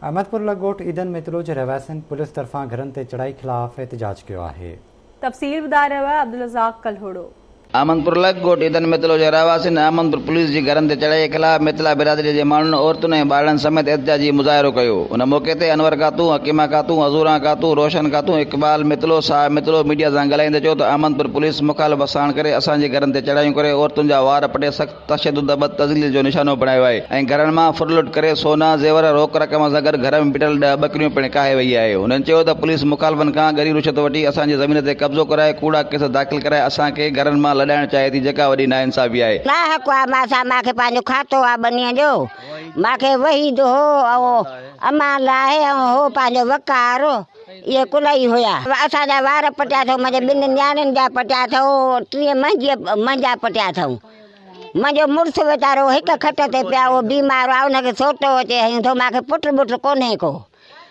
Ahmadpur लगोट Eden मितलो जे रहवासियुनि police तरफ़ां घरनि ते चढ़ाई ख़िलाफ़ एहतजाज कयो आहे। तफ़सील ॿुधाए रहियो आहे अब्दुल रज़ाक कलहोड़ो। अहमदपुर लगोट ईदन मितलो जे रहवासियुनि अहमदपुर पुलिस जी घरनि ते चढ़ाई ख़िलाफ़ मितला बिरादरी जे माण्हुनि औरतुनि ऐं ॿारनि समेत एहतजाजी मुज़ाहिरो कयो। उन मौक़े ते अनवर खातून, हकीमा खातून, हज़ूरा खातून, रोशन खातून, इक़बाल मितलो, साहिब मितलो मीडिया सां ॻाल्हाईंदे चयो त अहमदपुर पुलिस मुख़ालिफ़ साण करे असांजे घरनि ते चढ़ायूं करे औरतुनि जा वार पटे सख़्त तशदुद तज़लील जो निशानो बणायो आहे ऐं घरनि मां फुरलुट करे सोना ज़ेवर रोक रक़म सां गॾु घर में बीठल 10 ॿकरियूं पिणु काहे वई आहे। हुननि चयो त पुलिस मुख़ालिफ़नि खां गरी रुशत वठी असांजी ज़मीन ते कब्ज़ो कराए कूड़ा केस दाख़िल कराए असांखे घरनि मां लॾाइण चाहे थी, जेका वॾी नाइंसाफ़ी आहे। ना हक़ आहे मांखे पंहिंजो खातो आहे बनीअ जो, मांखे वहीद हो अमान लाहे ऐं हो पंहिंजो वकार इहे कुल ई हुया। असांजा वार पटिया अथऊं, मुंहिंजे 2 नियाणियुनि जा पटिया अथऊं, 3 मंझा पटिया अथऊं। मुंहिंजो मुड़ुसु वीचारो हिकु खट ते पिया, उहो बीमार आहे, उनखे सोटो अचे हयूं थो, मूंखे पुटु कोन्हे को,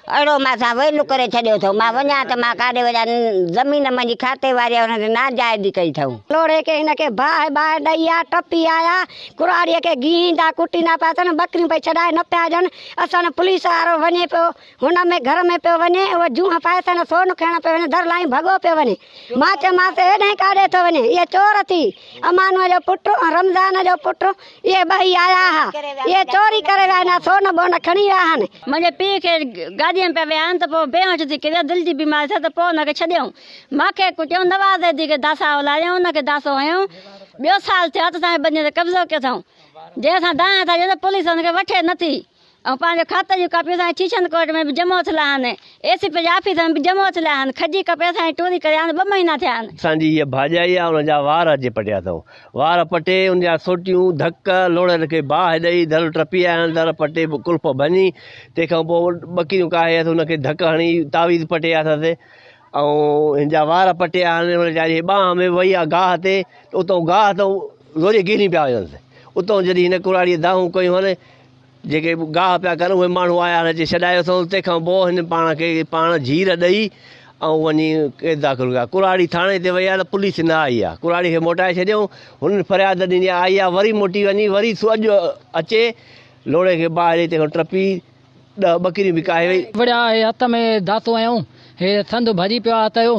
अहिड़ो मां वेलू करे छॾियो अथऊं। मां वञा त मां काॾे वञा, ज़मीन मुंहिंजी खाते वारी आहे, हुन ते नाजाइज़ी कई अथऊं। लोड़े खे हिनखे बाहि ॾेई आहे, टपी आया, कुराड़ीअ खे गींदा कुटींदा पिया अथनि, ॿकरियूं पई छॾाए न पिया ॾियनि। असां पुलिस वारो वञे पियो, हुन में घर में पियो वञे, उहो जूह पाए असां सोन खणण पियो वञे, दर लाइ भॻो पियो वञे। मां चयोमांसि हेॾे काॾे थो वञे, इहे चोर थी, अमानूअ जो पुटु रमज़ान जो पुटु, इहे 2 आया हुआ, इहे चोरी करे विया आहिनि, सोन बोन खणी विया आहिनि। मुंहिंजे पीउ खे गाॾीअ में विया आहिनि त पोइ बेहोश थी किरियो, दिलि जी बीमारी थिए त पोइ हुनखे छॾियऊं। मूंखे कुटियूं नवाज़े दी खे दासा हलायूं, हुनखे दासो हयूं, 2 साल थिया त असांजे बनीअ ते कब्ज़ो कयो अथऊं। जे असां दाया था ॾियूं त पुलिस हुनखे वठे नथी ऐं पंहिंजे खाते जूं कापियूं असांजे शीशन कोर्ट में बि जमो थियल आहिनि, एसीपी जे ऑफिस में बि जमो थियल आहिनि, खजी कपे असांजी टूरी करे आहिनि, 2 महीना थिया आहिनि। असांजी हीअ भाॼाई आहे, हुनजा वार अॼु पटिया अथऊं, वार पटे हुनजा सोटियूं धक लोड़े खे बाहि ॾेई दर टपी आया आहिनि, दर पटे कुल्फ भञी, तंहिंखां पोइ ॿकरियूं काहे त हुनखे धक हणी तावीज़ पटे अथसि ऐं हिन जा वार पटिया आहिनि। हुनजी ॿांह में वई आहे गाह ते, उतां गाह त रोज़ गिरी पिया वञनि, उतां जॾहिं हिन कुराड़ीअ दाहूं कयूं हले, जेके गाह पिया कनि उहे माण्हू आया अची छॾायो अथऊं। तंहिंखां पोइ हिन पाण झीर ॾेई ऐं वञी केस दाख़िल कया। कुराड़ी थाणे ते वई आहे त पुलिस न आई आहे, कुराड़ी खे मोटाए छॾियऊं, हुननि फरियाद ॾिनी आई आहे, वरी मोटी वञी वरी अॼु अचे लोड़े खे बाहि ॾेई, तंहिंखां टपी 10 ॿकरियूं बि काहे वई। बढ़िया हथ में दातो आहियूं, हे संद भॼी पियो आहे तयो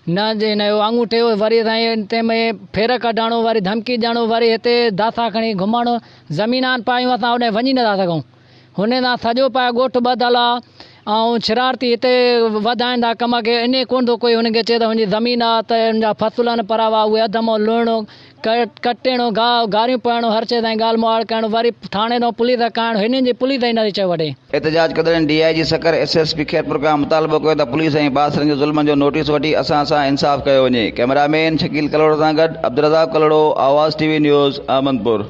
न जे हिन जो आङूठे जो, वरी साईं तंहिंमें फेर कढाइणो, वरी धमकी ॾियणो, वरी हिते दासा खणी घुमणो, ज़मीनान पायूं असां होॾे वञी नथा सघूं। हुन सां सॼो पाए ॻोठ ॿधल आहे ऐं शरारती हिते वधाइनि था कम खे, इन कोन थो कोई हुनखे चए त हुनजी ज़मीन आहे त हुनजा फसुलनि परावा उहे अधमो लुणो कटिणो, गारियूं पढ़णो, हर शइ ताईं ॻाल्हि मुहाड़ करणो, वरी थाणे तां पुलिस करणु, हिननि जी पुलिस ई नथी चए वठे। एहतजाज कंदड़नि DIG सकर SSP खैरपुर खां मुतालबो कयो त पुलिस ऐं बासरनि जो ज़ुल्मनि जो नोटिस वठी असां सां इंसाफ़ कयो वञे। कैमरामैन शकील कलोड़ो सां गॾु अब्दुल रज़ाक कलोड़ो, आवाज़ TV न्यूज़, अहमदपुर।